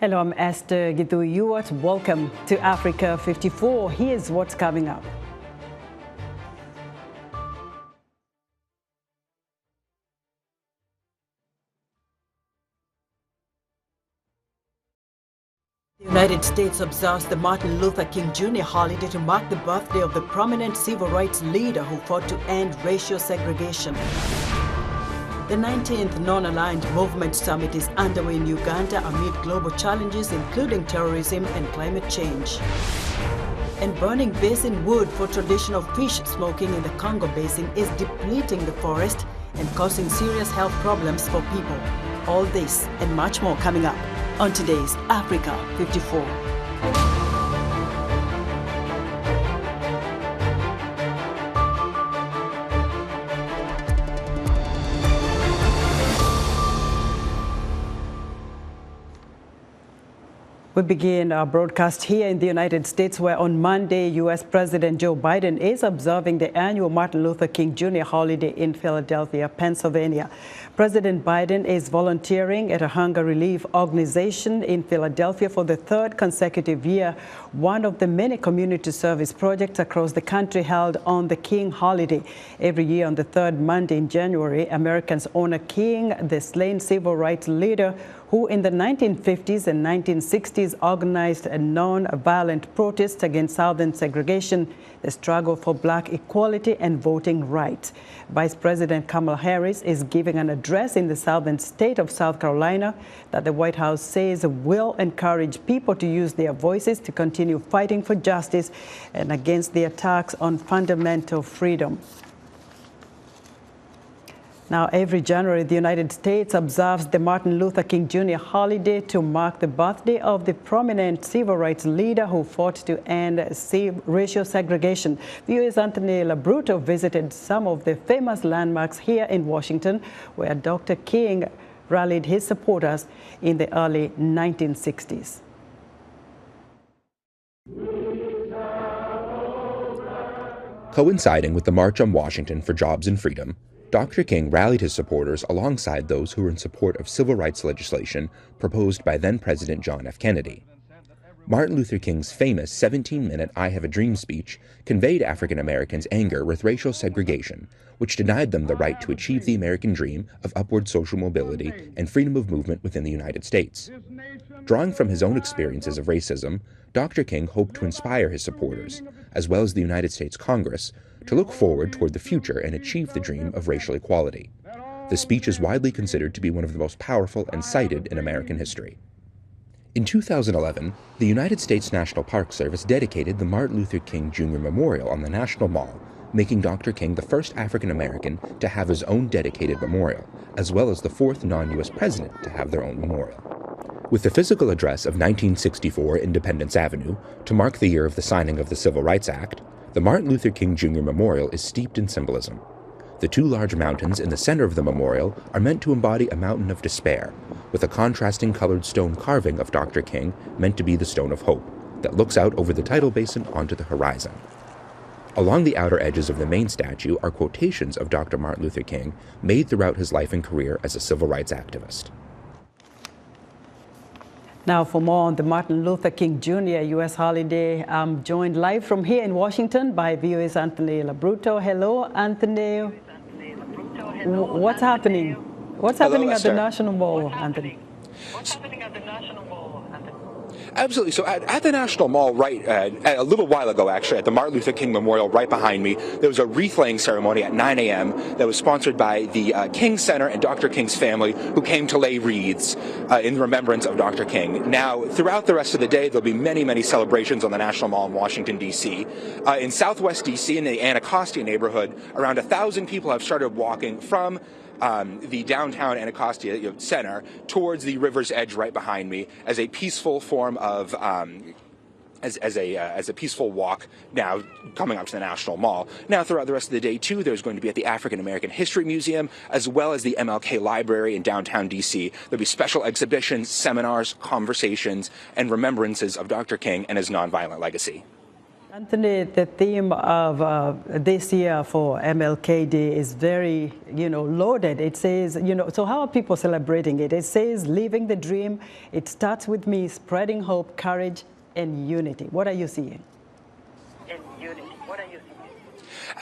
Hello, I'm Esther Githu-Ewart. Welcome to Africa 54. Here's what's coming up. The United States observes the Martin Luther King Jr. holiday to mark the birthday of the prominent civil rights leader who fought to end racial segregation. The 19th Non-Aligned Movement Summit is underway in Uganda amid global challenges including terrorism and climate change. And burning basin wood for traditional fish smoking in the Congo Basin is depleting the forest and causing serious health problems for people. All this and much more coming up on today's Africa 54. We begin our broadcast here in the United States, where on Monday, U.S. President Joe Biden is observing the annual Martin Luther King Jr. holiday in Philadelphia, Pennsylvania. President Biden is volunteering at a hunger relief organization in Philadelphia for the third consecutive year, one of the many community service projects across the country held on the King holiday. Every year on the third Monday in January, Americans honor King, the slain civil rights leader who in the 1950s and 1960s organized a non-violent protest against Southern segregation, the struggle for black equality and voting rights. Vice President Kamala Harris is giving an address in the southern state of South Carolina that the White House says will encourage people to use their voices to continue fighting for justice and against the attacks on fundamental freedom. Now, every January, the United States observes the Martin Luther King Jr. holiday to mark the birthday of the prominent civil rights leader who fought to end racial segregation. VOA's Anthony LaBruto visited some of the famous landmarks here in Washington, where Dr. King rallied his supporters in the early 1960s. Coinciding with the March on Washington for Jobs and Freedom, Dr. King rallied his supporters alongside those who were in support of civil rights legislation proposed by then-President John F. Kennedy. Martin Luther King's famous 17-minute I Have a Dream speech conveyed African Americans' anger with racial segregation, which denied them the right to achieve the American dream of upward social mobility and freedom of movement within the United States. Drawing from his own experiences of racism, Dr. King hoped to inspire his supporters, as well as the United States Congress, to look forward toward the future and achieve the dream of racial equality. The speech is widely considered to be one of the most powerful and cited in American history. In 2011, the United States National Park Service dedicated the Martin Luther King Jr. Memorial on the National Mall, making Dr. King the first African American to have his own dedicated memorial, as well as the fourth non-U.S. president to have their own memorial. With the physical address of 1964 Independence Avenue to mark the year of the signing of the Civil Rights Act, the Martin Luther King Jr. Memorial is steeped in symbolism. The two large mountains in the center of the memorial are meant to embody a mountain of despair, with a contrasting colored stone carving of Dr. King meant to be the Stone of Hope, that looks out over the tidal basin onto the horizon. Along the outer edges of the main statue are quotations of Dr. Martin Luther King made throughout his life and career as a civil rights activist. Now, for more on the Martin Luther King Jr. U.S. holiday, I'm joined live from here in Washington by VOA's Anthony LaBruto. Hello, Anthony. What's happening? What's happening at the National Mall, Anthony? What's happening at the National Mall, Anthony? Absolutely. So at the National Mall, right, a little while ago, actually, at the Martin Luther King Memorial right behind me, there was a wreath-laying ceremony at 9 a.m. that was sponsored by the King Center and Dr. King's family, who came to lay wreaths in remembrance of Dr. King. Now, throughout the rest of the day, there'll be many, many celebrations on the National Mall in Washington, D.C. In southwest D.C., in the Anacostia neighborhood, around 1,000 people have started walking from the downtown Anacostia Center towards the river's edge right behind me as a peaceful form of as a peaceful walk now coming up to the National Mall. Now, throughout the rest of the day, too, there's going to be at the African American History Museum, as well as the MLK Library in downtown D.C. There'll be special exhibitions, seminars, conversations, and remembrances of Dr. King and his nonviolent legacy. Anthony, the theme of this year for MLK Day is very, loaded. It says, so how are people celebrating it? It says, living the dream. It starts with me, spreading hope, courage, and unity. What are you seeing?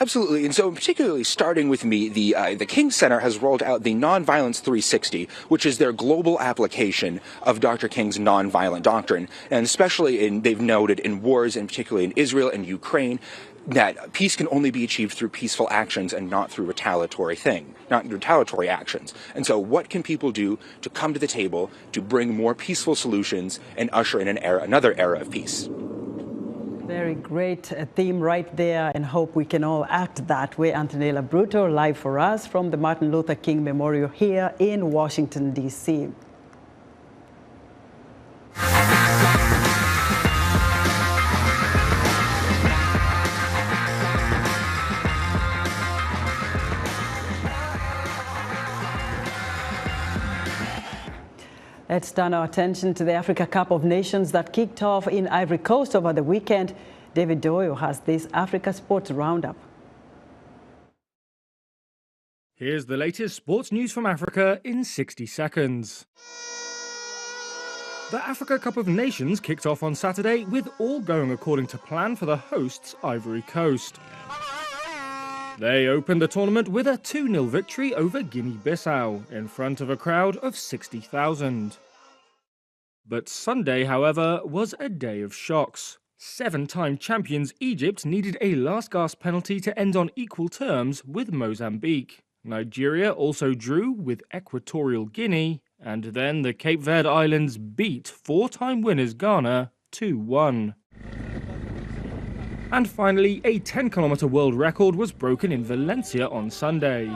Absolutely, and so particularly starting with me, the King Center has rolled out the Nonviolence 360, which is their global application of Dr. King's nonviolent doctrine, and especially they've noted in wars, and particularly in Israel and Ukraine, that peace can only be achieved through peaceful actions and not through retaliatory actions. And so what can people do to come to the table to bring more peaceful solutions and usher in another era of peace? Very great theme right there, and hope we can all act that way. Anthony LaBruto live for us from the Martin Luther King Memorial here in Washington, D.C. Let's turn our attention to the Africa Cup of Nations that kicked off in Ivory Coast over the weekend. David Doyle has this Africa Sports Roundup. Here's the latest sports news from Africa in 60 seconds. The Africa Cup of Nations kicked off on Saturday with all going according to plan for the hosts, Ivory Coast. They opened the tournament with a 2-0 victory over Guinea-Bissau in front of a crowd of 60,000. But Sunday, however, was a day of shocks. 7-time champions Egypt needed a last-gasp penalty to end on equal terms with Mozambique. Nigeria also drew with Equatorial Guinea, and then the Cape Verde Islands beat 4-time winners Ghana 2-1. And finally, a 10-kilometre world record was broken in Valencia on Sunday.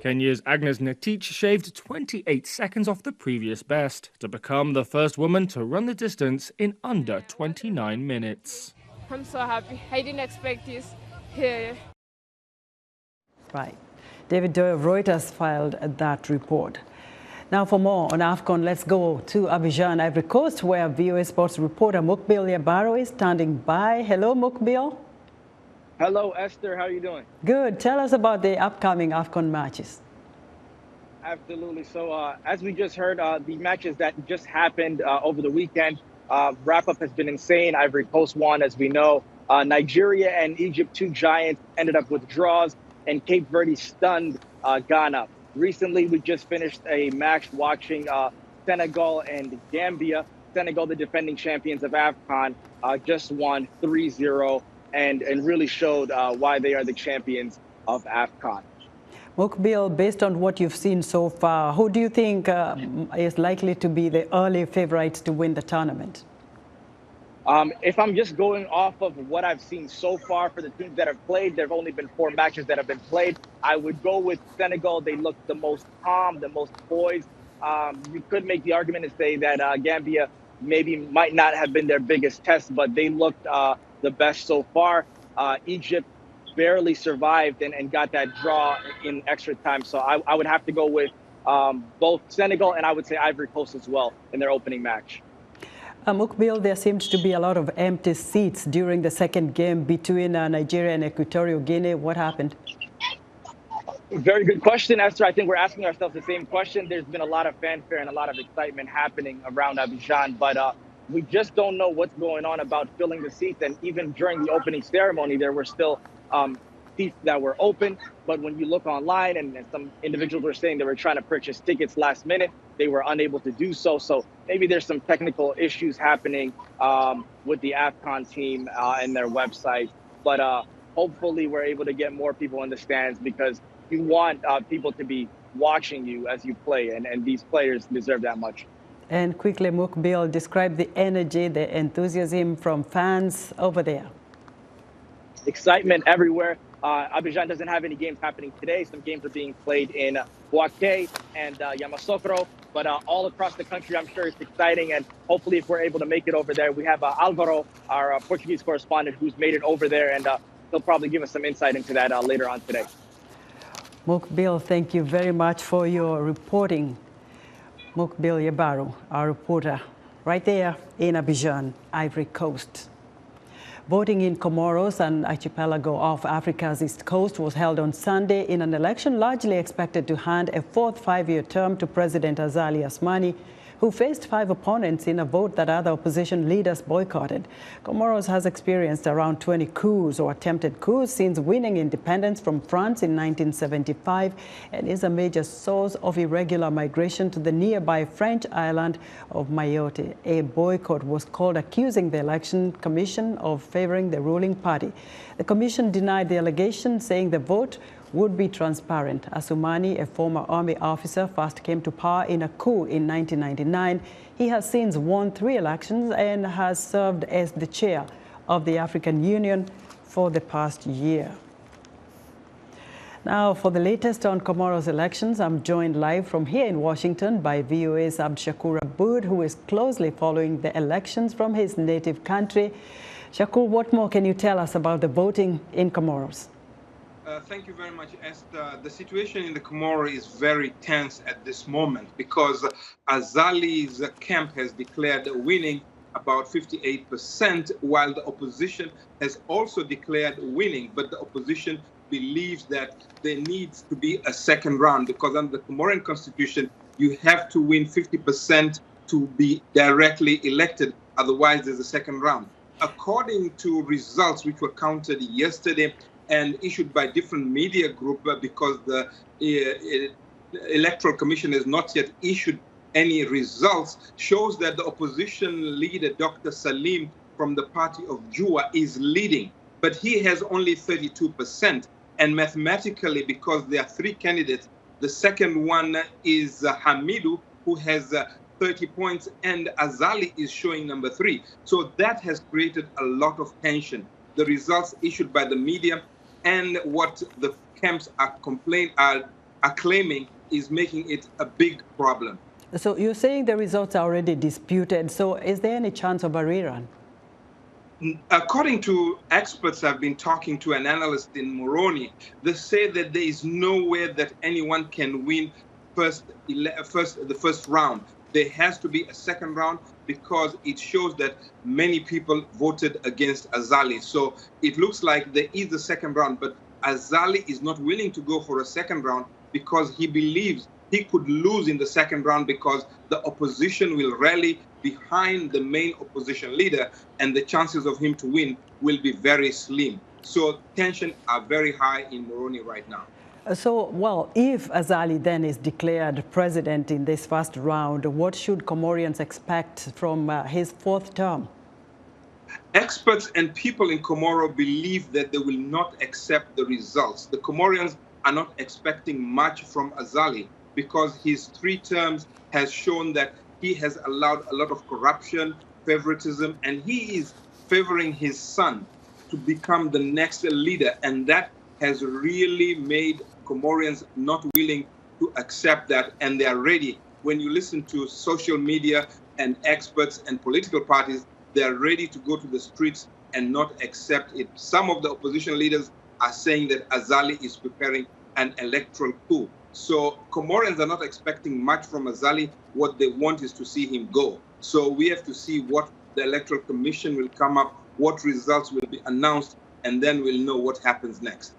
Kenya's Agnes Ngetich shaved 28 seconds off the previous best to become the first woman to run the distance in under 29 minutes. I'm so happy. I didn't expect this here. Right. David Doyle of Reuters filed that report. Now for more on AFCON, let's go to Abidjan, Ivory Coast, where VOA Sports reporter Mukbil Yabaro is standing by. Hello, Mukbil. Hello, Esther. How are you doing? Good. Tell us about the upcoming AFCON matches. Absolutely. So as we just heard, the matches that just happened over the weekend, wrap-up has been insane. Ivory Coast won, as we know. Nigeria and Egypt, two giants, ended up with draws, and Cape Verde stunned Ghana. Recently, we just finished a match watching Senegal and Gambia. Senegal, the defending champions of AFCON, just won 3-0 and really showed why they are the champions of AFCON. Mukbil, based on what you've seen so far, who do you think is likely to be the early favorites to win the tournament? If I'm just going off of what I've seen so far for the teams that have played, there have only been 4 matches that have been played. I would go with Senegal. They look the most calm, the most poised. You could make the argument and say that Gambia might not have been their biggest test, but they looked the best so far. Egypt barely survived and got that draw in extra time. So I would have to go with both Senegal and I would say Ivory Coast as well in their opening match. Mukbil, there seems to be a lot of empty seats during the second game between Nigeria and Equatorial Guinea. What happened? Very good question, Esther. I think we're asking ourselves the same question. There's been a lot of fanfare and a lot of excitement happening around Abidjan, but we just don't know what's going on about filling the seats. And even during the opening ceremony, there were still seats that were open. But when you look online, and some individuals were saying they were trying to purchase tickets last minute, they were unable to do so. So maybe there's some technical issues happening with the AFCON team and their website. But hopefully we're able to get more people in the stands, because you want people to be watching you as you play, and these players deserve that much. And quickly, Mukbil, describe the energy, the enthusiasm from fans over there. Excitement everywhere. Abidjan doesn't have any games happening today. Some games are being played in Bouaké and Yamoussoukro, but all across the country, I'm sure it's exciting. And hopefully, if we're able to make it over there, we have Alvaro, our Portuguese correspondent, who's made it over there, and he'll probably give us some insight into that later on today. Mukbil, thank you very much for your reporting. Mukbil Yabaro, our reporter, right there in Abidjan, Ivory Coast. Voting in Comoros, an archipelago off Africa's east coast, was held on Sunday in an election largely expected to hand a fourth five-year term to President Azali Assoumani, who faced 5 opponents in a vote that other opposition leaders boycotted. Comoros has experienced around 20 coups or attempted coups since winning independence from France in 1975 and is a major source of irregular migration to the nearby French island of Mayotte. A boycott was called, accusing the Election Commission of favoring the ruling party. The commission denied the allegation, saying the vote would be transparent. Assoumani, a former army officer, first came to power in a coup in 1999. He has since won 3 elections and has served as the chair of the African Union for the past year. Now, for the latest on Comoros elections, I'm joined live from here in Washington by VOA's Shakur Aboud, who is closely following the elections from his native country. Shakur, what more can you tell us about the voting in Comoros? Thank you very much, Esther. The situation in the Comoros is very tense at this moment because Azali's camp has declared winning about 58%, while the opposition has also declared winning. But the opposition believes that there needs to be a second round because under the Comorian constitution, you have to win 50% to be directly elected. Otherwise, there's a second round. According to results which were counted yesterday, and issued by different media groups because the Electoral Commission has not yet issued any results, shows that the opposition leader, Dr. Salim from the party of Jua, is leading, but he has only 32%. And mathematically, because there are 3 candidates, the second one is Hamidu, who has 30 points, and Azali is showing number 3. So that has created a lot of tension. The results issued by the media and what the camps are claiming is making it a big problem. So you're saying the results are already disputed. So is there any chance of a rerun? According to experts I've been talking to, an analyst in Moroni, they say that there is nowhere that anyone can win the first round. There has to be a second round because it shows that many people voted against Azali. So it looks like there is a second round, but Azali is not willing to go for a second round because he believes he could lose in the second round because the opposition will rally behind the main opposition leader and the chances of him to win will be very slim. So tensions are very high in Moroni right now. So, well, if Azali then is declared president in this first round, what should Comorians expect from his 4th term? Experts and people in Comoro believe that they will not accept the results. The Comorians are not expecting much from Azali because his 3 terms has shown that he has allowed a lot of corruption, favoritism, and he is favoring his son to become the next leader. And that has really made Comorians not willing to accept that, and they are ready. When you listen to social media and experts and political parties, they are ready to go to the streets and not accept it. Some of the opposition leaders are saying that Azali is preparing an electoral coup. So Comorians are not expecting much from Azali. What they want is to see him go. So we have to see what the Electoral Commission will come up, what results will be announced, and then we'll know what happens next.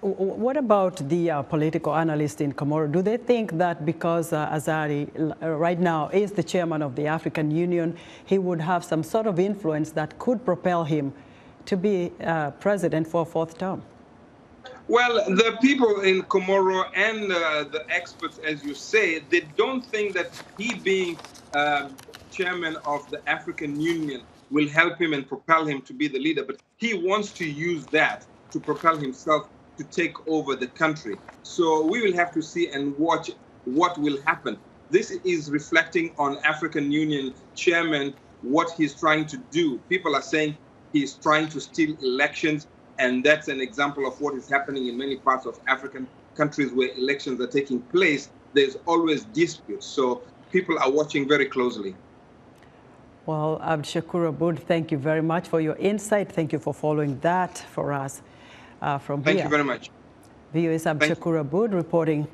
What about the political analysts in Comoro? Do they think that because Azali right now is the chairman of the African Union, he would have some sort of influence that could propel him to be president for a 4th term? Well, the people in Comoro and the experts, as you say, they don't think that he being chairman of the African Union will help him and propel him to be the leader, but he wants to use that to propel himself to take over the country. So we will have to see and watch what will happen. This is reflecting on African Union chairman, what he's trying to do. People are saying he's trying to steal elections, and that's an example of what is happening in many parts of African countries where elections are taking place. There's always disputes, so people are watching very closely. Well, Shakur Aboud, thank you very much for your insight. Thank you for following that for us. From here. Thank you very much. VOA's Shakur Aboud reporting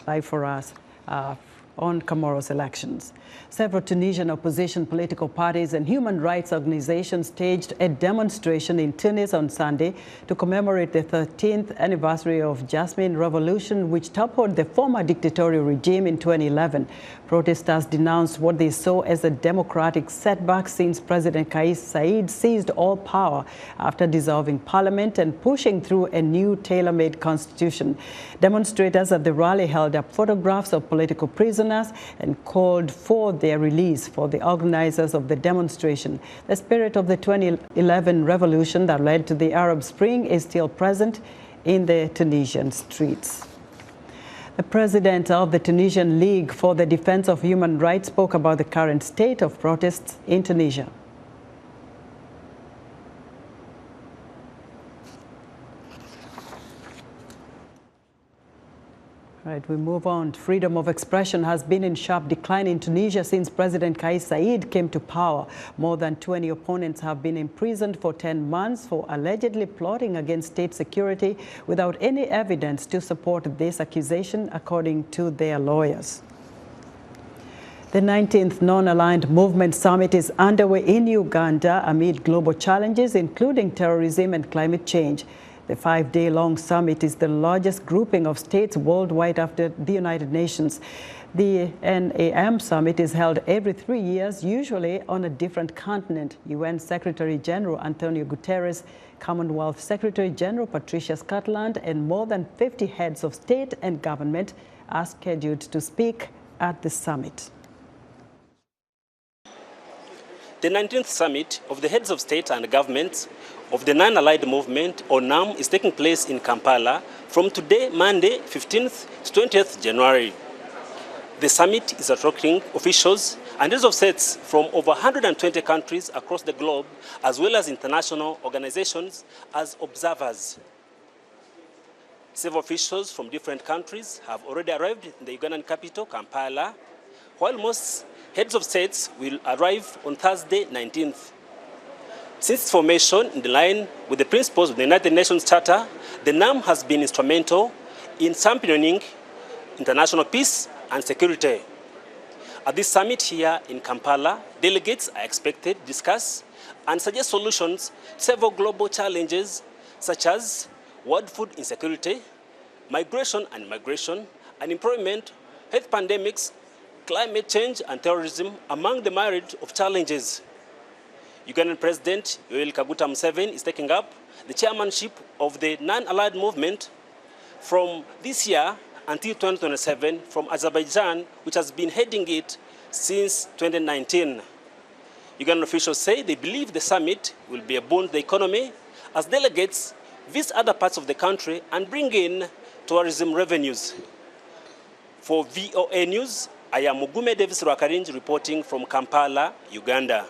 live for us on Comoros elections. Several Tunisian opposition political parties and human rights organizations staged a demonstration in Tunis on Sunday to commemorate the 13th anniversary of Jasmine Revolution, which toppled the former dictatorial regime in 2011. Protesters denounced what they saw as a democratic setback since President Kais Saied seized all power after dissolving parliament and pushing through a new tailor-made constitution. Demonstrators at the rally held up photographs of political prisoners and called for their release. For the organizers of the demonstration, the spirit of the 2011 revolution that led to the Arab Spring is still present in the Tunisian streets. The president of the Tunisian League for the Defense of Human Rights spoke about the current state of protests in Tunisia. Right, we move on. Freedom of expression has been in sharp decline in Tunisia since President Kais Saied came to power. More than 20 opponents have been imprisoned for 10 months for allegedly plotting against state security without any evidence to support this accusation, according to their lawyers. The 19th Non-Aligned Movement Summit is underway in Uganda amid global challenges, including terrorism and climate change. The 5-day-long summit is the largest grouping of states worldwide after the United Nations. The NAM summit is held every 3 years, usually on a different continent. UN Secretary General Antonio Guterres, Commonwealth Secretary General Patricia Scotland, and more than 50 heads of state and government are scheduled to speak at the summit. The 19th Summit of the Heads of State and Governments of the Non-Aligned Movement, or NAM, is taking place in Kampala from today, Monday, 15th to 20th January. The summit is attracting officials and heads of states from over 120 countries across the globe, as well as international organizations as observers. Several officials from different countries have already arrived in the Ugandan capital, Kampala, while most heads of states will arrive on Thursday, 19th. Since its formation, in line with the principles of the United Nations Charter, the NAM has been instrumental in championing international peace and security. At this summit here in Kampala, delegates are expected to discuss and suggest solutions to several global challenges such as world food insecurity, migration and immigration, unemployment, health pandemics, climate change and terrorism, among the myriad of challenges. Ugandan President Yoweri Kaguta Museveni is taking up the chairmanship of the Non-Aligned Movement from this year until 2027 from Azerbaijan, which has been heading it since 2019. Ugandan officials say they believe the summit will be a boon to the economy as delegates visit other parts of the country and bring in tourism revenues. For VOA News, I am Mugume Davis Rwakarinji reporting from Kampala, Uganda.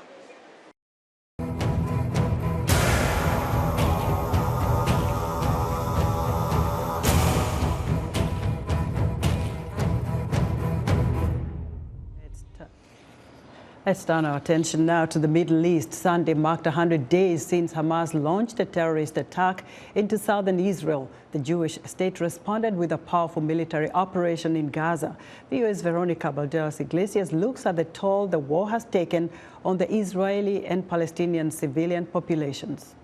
Let's turn our attention now to the Middle East. Sunday marked 100 days since Hamas launched a terrorist attack into southern Israel. The Jewish state responded with a powerful military operation in Gaza. VOA's Veronica Balderas-Iglesias looks at the toll the war has taken on the Israeli and Palestinian civilian populations.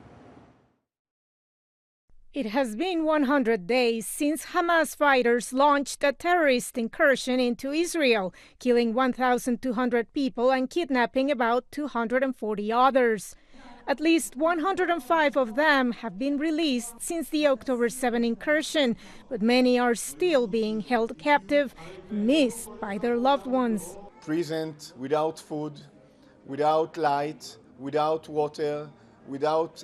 It has been 100 days since Hamas fighters launched a terrorist incursion into Israel, killing 1,200 people and kidnapping about 240 others. At least 105 of them have been released since the October 7 incursion, but many are still being held captive, missed by their loved ones. Prisoned without food, without light, without water, without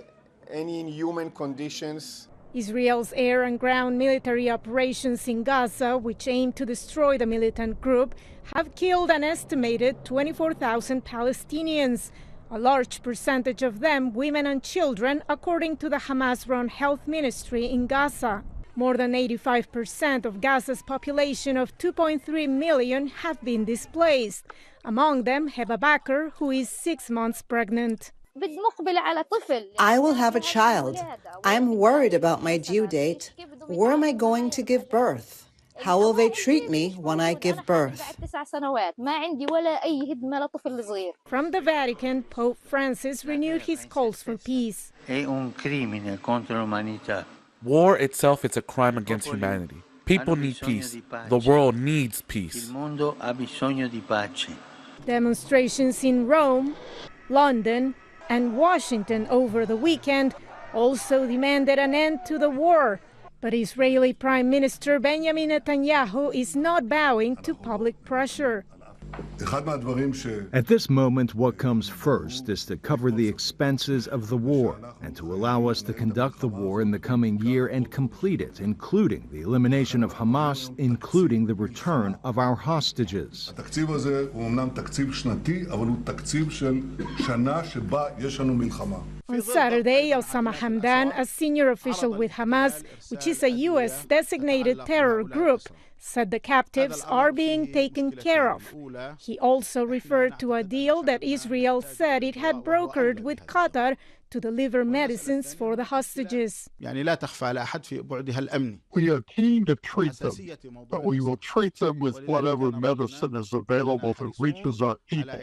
any inhuman conditions. Israel's air and ground military operations in Gaza, which aim to destroy the militant group, have killed an estimated 24,000 Palestinians, a large percentage of them women and children, according to the Hamas-run health ministry in Gaza. More than 85% of Gaza's population of 2.3 million have been displaced. Among them, Heba Bakr, who is 6 months pregnant. I will have a child. I'm worried about my due date. Where am I going to give birth? How will they treat me when I give birth? From the Vatican, Pope Francis renewed his calls for peace. War itself is a crime against humanity. People need peace. The world needs peace. Demonstrations in Rome, London, and Washington over the weekend also demanded an end to the war. But Israeli Prime Minister Benjamin Netanyahu is not bowing to public pressure. At this moment, what comes first is to cover the expenses of the war and to allow us to conduct the war in the coming year and complete it, including the elimination of Hamas, including the return of our hostages. On Saturday, Osama Hamdan, a senior official with Hamas, which is a U.S. designated terror group, said the captives are being taken care of. He also referred to a deal that Israel said it had brokered with Qatar to deliver medicines for the hostages. We are keen to treat them, but we will treat them with whatever medicine is available that reaches our people.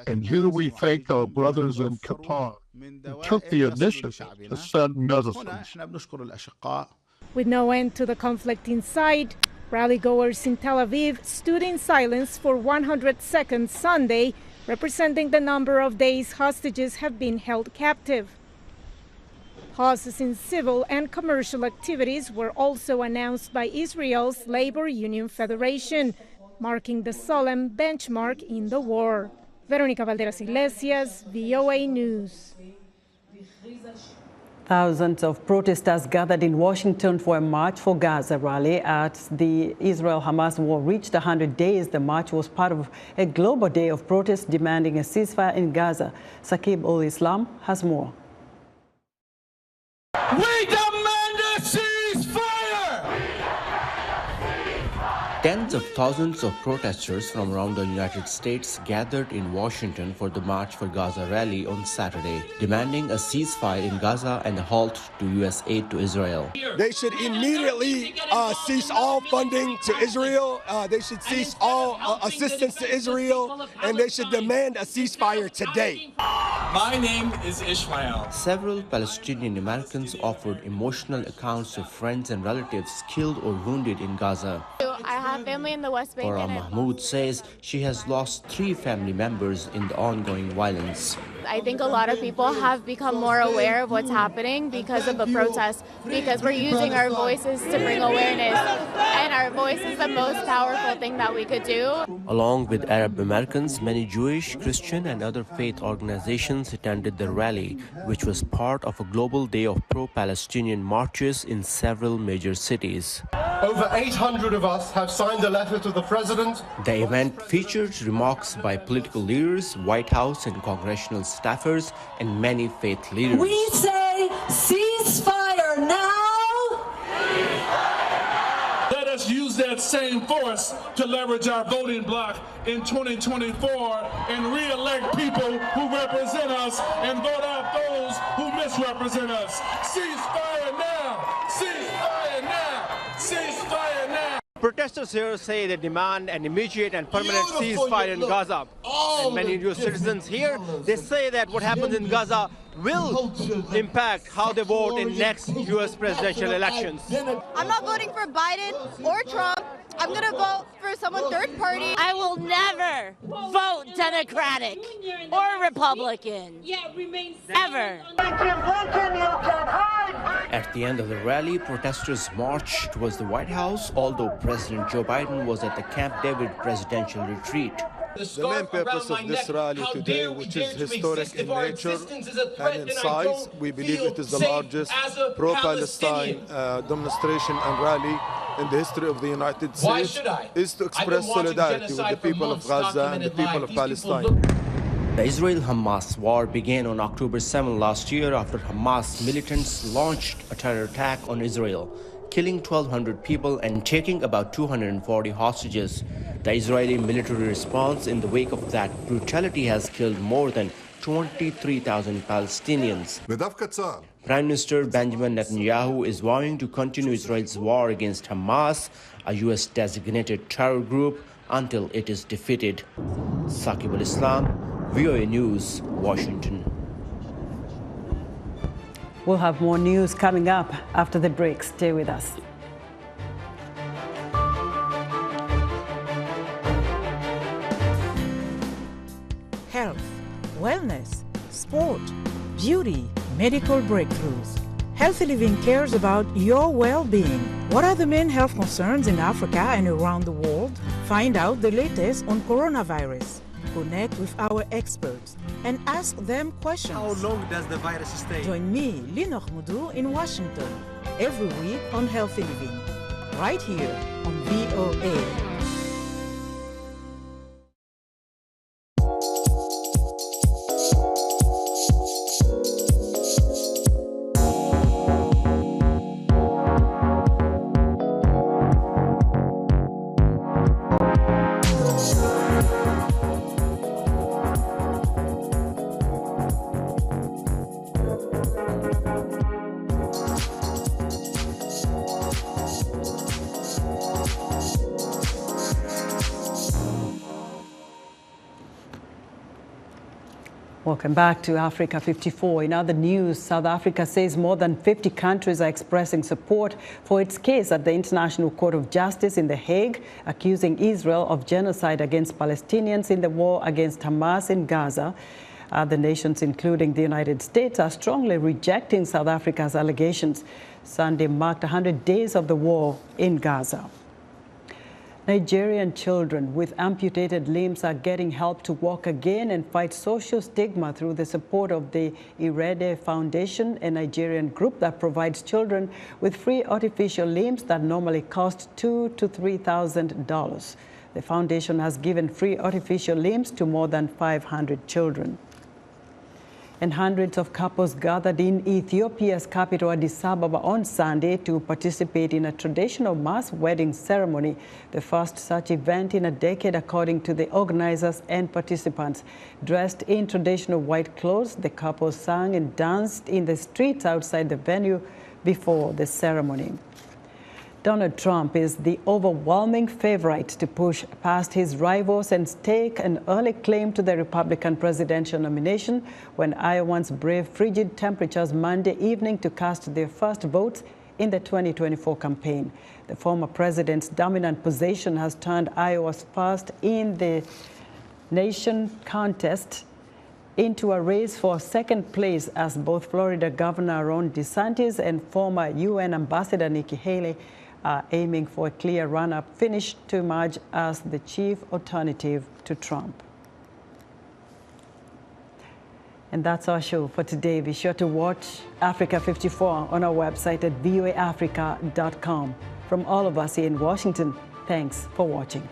And here we thank our brothers in Qatar who took the initiative to send medicines. With no end to the conflict in sight, rallygoers in Tel Aviv stood in silence for 100 seconds Sunday, representing the number of days hostages have been held captive. Pauses in civil and commercial activities were also announced by Israel's Labor Union Federation, marking the solemn benchmark in the war. Veronica Valderas Iglesias, VOA News. Thousands of protesters gathered in Washington for a March for Gaza rally as the Israel-Hamas war reached 100 days. The march was part of a global day of protest demanding a ceasefire in Gaza. Saqib ul-Islam has more. We demand a ceasefire! Tens of thousands of protesters from around the United States gathered in Washington for the March for Gaza rally on Saturday, demanding a ceasefire in Gaza and a halt to U.S. aid to Israel. They should immediately cease all funding to Israel. They should cease all assistance to Israel, and they should demand a ceasefire today. My name is Ishmael. Several Palestinian Americans offered emotional accounts of friends and relatives killed or wounded in Gaza. I have family in the West Bank. Farah Mahmoud says she has lost 3 family members in the ongoing violence. I think a lot of people have become more aware of what's happening because of the protests, because we're using our voices to bring awareness, and our voice is the most powerful thing that we could do. Along with Arab Americans, many Jewish, Christian, and other faith organizations attended the rally, which was part of a global day of pro-Palestinian marches in several major cities. Over 800 of us have signed a letter to the president. The event featured remarks by political leaders, White House and congressional staffers, and many faith leaders. We say ceasefire now! Let us use that same force to leverage our voting bloc in 2024 and re-elect people who represent us and vote out those who misrepresent us. Ceasefire now! Ceasefire now! Ceasefire now! Protesters here say they demand an immediate and permanent ceasefire in Gaza. And many U.S. citizens here, they say that what happens in Gaza will impact how they vote in next U.S. presidential elections. I'm not voting for Biden or Trump. I'm going to vote for someone third party. I will never vote Democratic or Republican. Ever. At the end of the rally, protesters marched towards the White House, although President Joe Biden was at the Camp David presidential retreat. The main purpose of this rally today, which is historic in nature and in size, we believe it is the largest pro-Palestine demonstration and rally in the history of the United States, is to express solidarity with the people of Gaza and the people of Palestine. The Israel-Hamas war began on October 7 last year after Hamas militants launched a terror attack on Israel, killing 1,200 people and taking about 240 hostages. The Israeli military response in the wake of that brutality has killed more than 23,000 Palestinians. Prime Minister Benjamin Netanyahu is vowing to continue Israel's war against Hamas, a U.S.-designated terror group, until it is defeated. Saqib al-Islam, VOA News, Washington. We'll have more news coming up after the break. Stay with us. Health, wellness, sport, beauty, medical breakthroughs. Healthy Living cares about your well-being. What are the main health concerns in Africa and around the world? Find out the latest on coronavirus. Connect with our experts and ask them questions. How long does the virus stay? Join me, Linor Moudou, in Washington every week on Healthy Living, right here on VOA. Welcome back to Africa 54. In other news, South Africa says more than 50 countries are expressing support for its case at the International Court of Justice in The Hague, accusing Israel of genocide against Palestinians in the war against Hamas in Gaza. Other nations, including the United States, are strongly rejecting South Africa's allegations. Sunday marked 100 days of the war in Gaza. Nigerian children with amputated limbs are getting help to walk again and fight social stigma through the support of the Irede Foundation, a Nigerian group that provides children with free artificial limbs that normally cost $2,000 to $3,000. The foundation has given free artificial limbs to more than 500 children. And hundreds of couples gathered in Ethiopia's capital Addis Ababa on Sunday to participate in a traditional mass wedding ceremony, the first such event in a decade, according to the organizers and participants. Dressed in traditional white clothes, the couple sang and danced in the streets outside the venue before the ceremony. Donald Trump is the overwhelming favorite to push past his rivals and stake an early claim to the Republican presidential nomination when Iowans braved frigid temperatures Monday evening to cast their first votes in the 2024 campaign. The former president's dominant position has turned Iowa's first in the nation contest into a race for second place, as both Florida Governor Ron DeSantis and former UN Ambassador Nikki Haley are aiming for a clear run-up finish to emerge as the chief alternative to Trump. And that's our show for today. Be sure to watch Africa 54 on our website at voaafrica.com. From all of us here in Washington, thanks for watching.